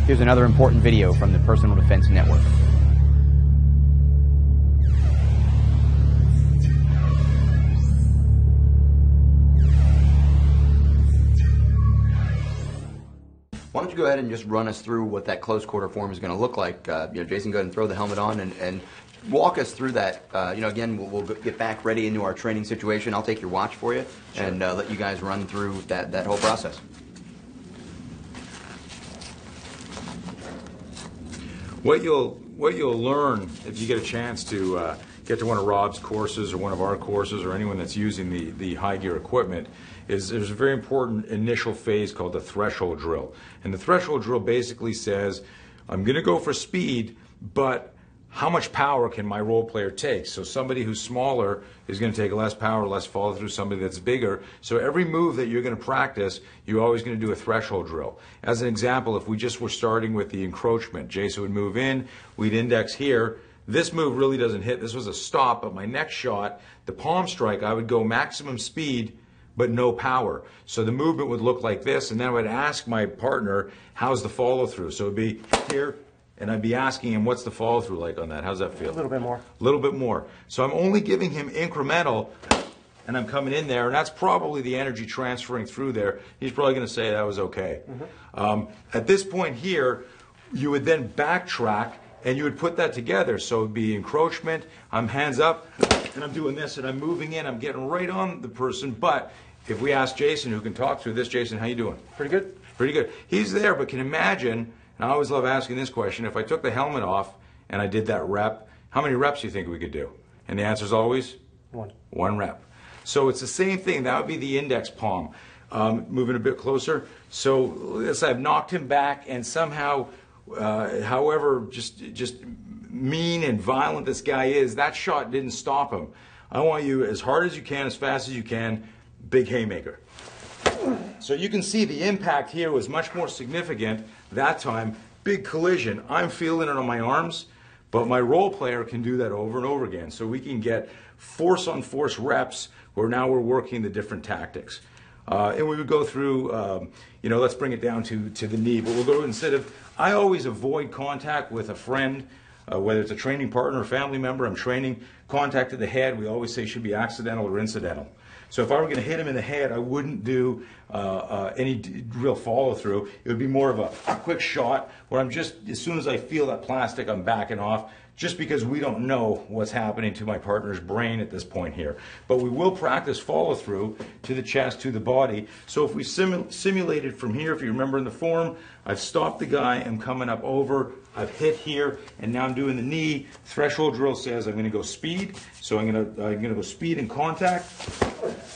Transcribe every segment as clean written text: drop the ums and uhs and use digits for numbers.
Here's another important video from the Personal Defense Network. Why don't you go ahead and just run us through what that close quarter form is going to look like? Jason, go ahead and throw the helmet on and walk us through that. Again, we'll get back ready into our training situation. I'll take your watch for you and let you guys run through that whole process. What you'll learn if you get a chance to get to one of Rob's courses or one of our courses or anyone that's using the high gear equipment is there's a very important initial phase called the threshold drill. And the threshold drill basically says, I'm going to go for speed, but how much power can my role player take? So somebody who's smaller is going to take less power, less follow through, somebody that's bigger. So every move that you're going to practice, you're always going to do a threshold drill. As an example, if we just were starting with the encroachment, Jason would move in, we'd index here. This move really doesn't hit. This was a stop, but my next shot, the palm strike, I would go maximum speed, but no power. So the movement would look like this, and then I would ask my partner, how's the follow through? So it would be here, and I'd be asking him, what's the follow through like on that? How's that feel? A little bit more. A little bit more. So I'm only giving him incremental, and I'm coming in there, and that's probably the energy transferring through there. He's probably going to say that was okay. At this point here, you would then backtrack, and you would put that together. So it would be encroachment, I'm hands up, and I'm doing this, and I'm moving in, I'm getting right on the person. But if we ask Jason, who can talk through this, Jason, how you doing? Pretty good. Pretty good. He's there, but can imagine, and I always love asking this question, if I took the helmet off and I did that rep, how many reps do you think we could do? And the answer is always? One rep. So it's the same thing. That would be the index palm. Moving a bit closer. So let's say I've knocked him back, and somehow, however just mean and violent this guy is, that shot didn't stop him. I want you as hard as you can, as fast as you can, big haymaker. So you can see the impact here was much more significant that time. Big collision. I'm feeling it on my arms, but my role player can do that over and over again. So we can get force on force reps where now we're working the different tactics. And we would go through, let's bring it down to the knee. But we'll go instead of, I always avoid contact with a friend, whether it's a training partner or family member I'm training. Contact to the head, we always say should be accidental or incidental. So if I were going to hit him in the head, I wouldn't do any real follow through. It would be more of a quick shot where I'm just, as soon as I feel that plastic, I'm backing off, just because we don't know what's happening to my partner's brain at this point here. But we will practice follow through to the chest, to the body. So if we simulated from here, if you remember in the form, I've stopped the guy, I'm coming up over, I've hit here, and now I'm doing the knee. Threshold drill says I'm going to go speed, so I'm going to go speed and contact.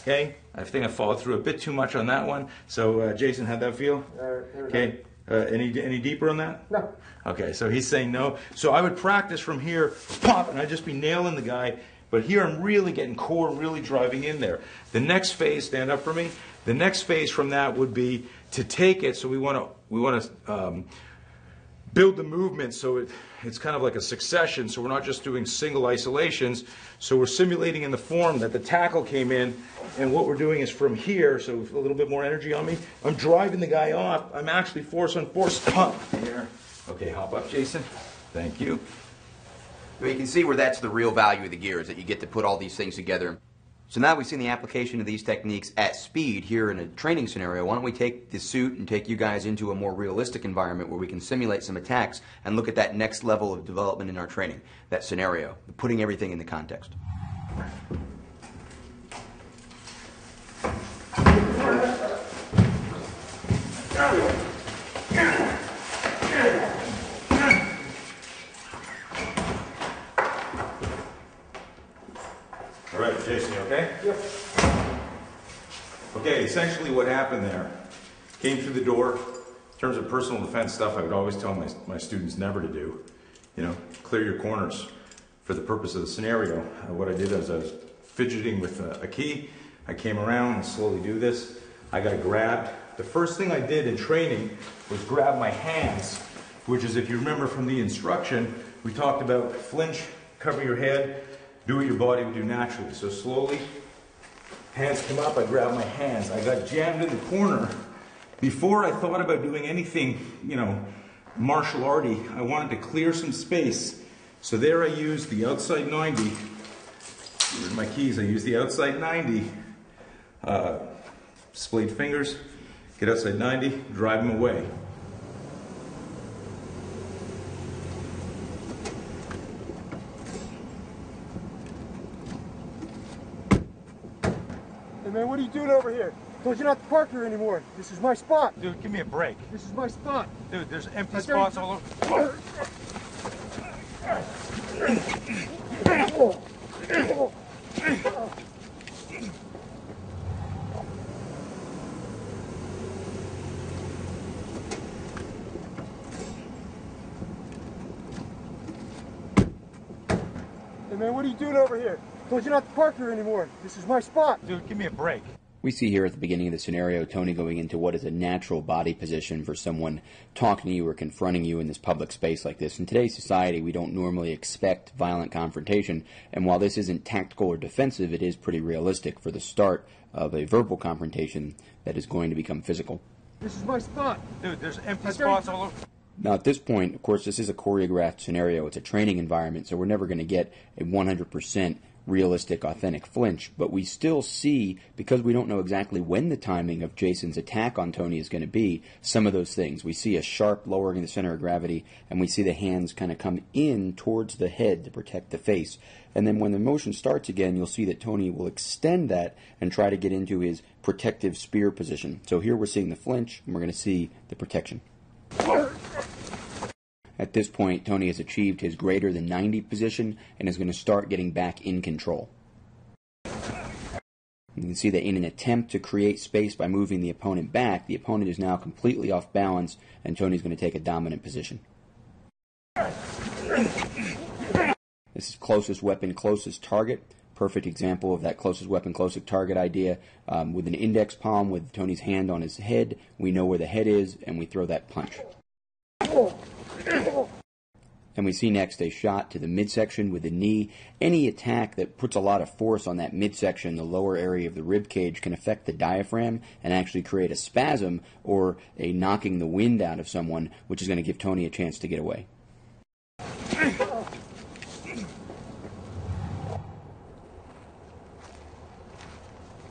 Okay, I think I followed through a bit too much on that one. So Jason, how'd that feel? Okay, any deeper on that? No. Okay, so he's saying no. So I would practice from here, pop, and I'd just be nailing the guy. But here I'm really getting core, really driving in there. The next phase, stand up for me. The next phase from that would be to take it. So we want to build the movement so it's kind of like a succession. So we're not just doing single isolations. So we're simulating in the form that the tackle came in, and what we're doing is from here. So a little bit more energy on me. I'm driving the guy off. I'm actually force on force. Hop here. Okay, hop up, Jason. Thank you. Well, you can see where that's the real value of the gear, is that you get to put all these things together. So now we've seen the application of these techniques at speed here in a training scenario. Why don't we take the suit and take you guys into a more realistic environment where we can simulate some attacks and look at that next level of development in our training, that scenario, putting everything into context. All right, Jason, you okay? Yep. Okay, essentially what happened there, came through the door. In terms of personal defense stuff, I would always tell my students never to do. Clear your corners for the purpose of the scenario. What I did is I was fidgeting with a key. I came around and slowly do this. I got grabbed. The first thing I did in training was grab my hands, which is, if you remember from the instruction, we talked about flinch, cover your head, do what your body would do naturally. So slowly, hands come up, I grab my hands. I got jammed in the corner. Before I thought about doing anything, martial arty. I wanted to clear some space. So there I used the outside 90. Here's my keys. I used the outside 90. Splayed fingers, get outside 90, drive him away. Hey man, what are you doing over here? I told you not to park here anymore. This is my spot. Dude, give me a break. This is my spot. Dude, there's empty spots all over. Hey man, what are you doing over here? I told you not to park here anymore. This is my spot. Dude, give me a break. We see here at the beginning of the scenario Tony going into what is a natural body position for someone talking to you or confronting you in this public space like this. In today's society, we don't normally expect violent confrontation, and while this isn't tactical or defensive, it is pretty realistic for the start of a verbal confrontation that is going to become physical. This is my spot. Dude, there's empty spots all over. Now, at this point, of course, this is a choreographed scenario. It's a training environment, so we're never going to get a 100% realistic, authentic flinch, but we still see, because we don't know exactly when the timing of Jason's attack on Tony is going to be, some of those things. We see a sharp lowering of the center of gravity, and we see the hands kind of come in towards the head to protect the face. And then when the motion starts again, you'll see that Tony will extend that and try to get into his protective spear position. So here we're seeing the flinch, and we're going to see the protection. At this point, Tony has achieved his greater than 90 position and is going to start getting back in control. You can see that in an attempt to create space by moving the opponent back, the opponent is now completely off balance and Tony's going to take a dominant position. This is closest weapon, closest target. Perfect example of that closest weapon, closest target idea. With an index palm with Tony's hand on his head, we know where the head is and we throw that punch. And we see next a shot to the midsection with the knee. Any attack that puts a lot of force on that midsection, the lower area of the rib cage, can affect the diaphragm and actually create a spasm or a knocking the wind out of someone, which is going to give Tony a chance to get away.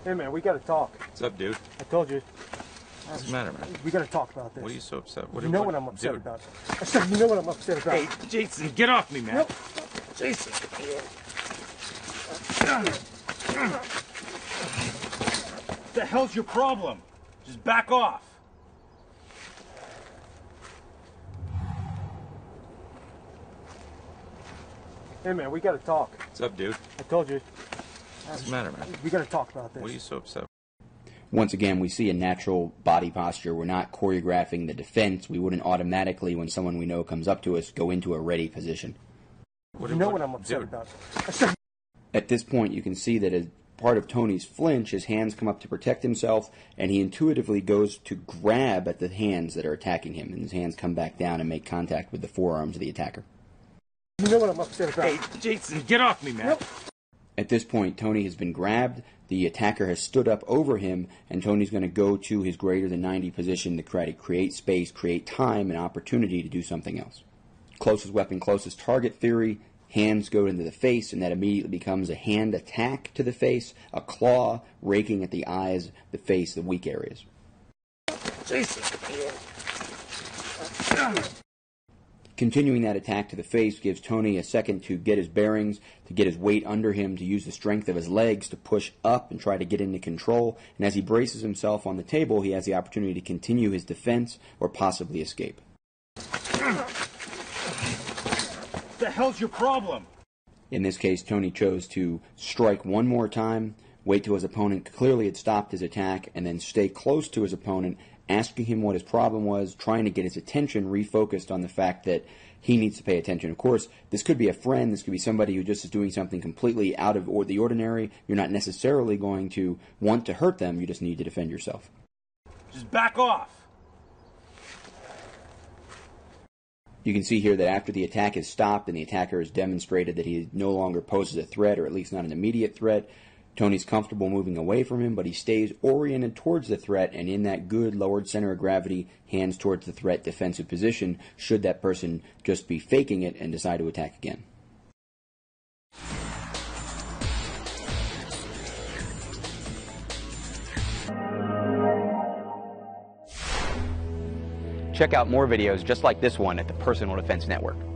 Hey man, we gotta talk. What's up, dude? I told you. What's the matter, man? We gotta talk about this. What are you so upset? You know what I'm upset about. I said you know what I'm upset about. Hey, Jason, get off me, man. Nope. Jason. What the hell's your problem? Just back off. Hey man, we gotta talk. What's up, dude? I told you. What's the matter, man? We gotta talk about this. What are you so upset? Once again, we see a natural body posture. We're not choreographing the defense. We wouldn't automatically, when someone we know comes up to us, go into a ready position. You know what I'm upset about. I said. At this point, you can see that as part of Tony's flinch, his hands come up to protect himself, and he intuitively goes to grab at the hands that are attacking him, and his hands come back down and make contact with the forearms of the attacker. You know what I'm upset about. Hey, Jason, get off me, man. Nope. At this point, Tony has been grabbed, the attacker has stood up over him, and Tony's going to go to his greater than 90 position to try to create space, create time, and opportunity to do something else. Closest weapon, closest target theory. Hands go into the face, and that immediately becomes a hand attack to the face, a claw raking at the eyes, the face, the weak areas. Jason. Continuing that attack to the face gives Tony a second to get his bearings, to get his weight under him, to use the strength of his legs to push up and try to get into control. And as he braces himself on the table, he has the opportunity to continue his defense or possibly escape. What the hell's your problem? In this case, Tony chose to strike one more time, wait till his opponent clearly had stopped his attack, and then stay close to his opponent, asking him what his problem was, trying to get his attention refocused on the fact that he needs to pay attention. Of course, this could be a friend, this could be somebody who just is doing something completely out of the ordinary. You're not necessarily going to want to hurt them, you just need to defend yourself. Just back off. You can see here that after the attack is stopped and the attacker has demonstrated that he no longer poses a threat, or at least not an immediate threat, Tony's comfortable moving away from him, but he stays oriented towards the threat and in that good lowered center of gravity, hands towards the threat defensive position, should that person just be faking it and decide to attack again. Check out more videos just like this one at the Personal Defense Network.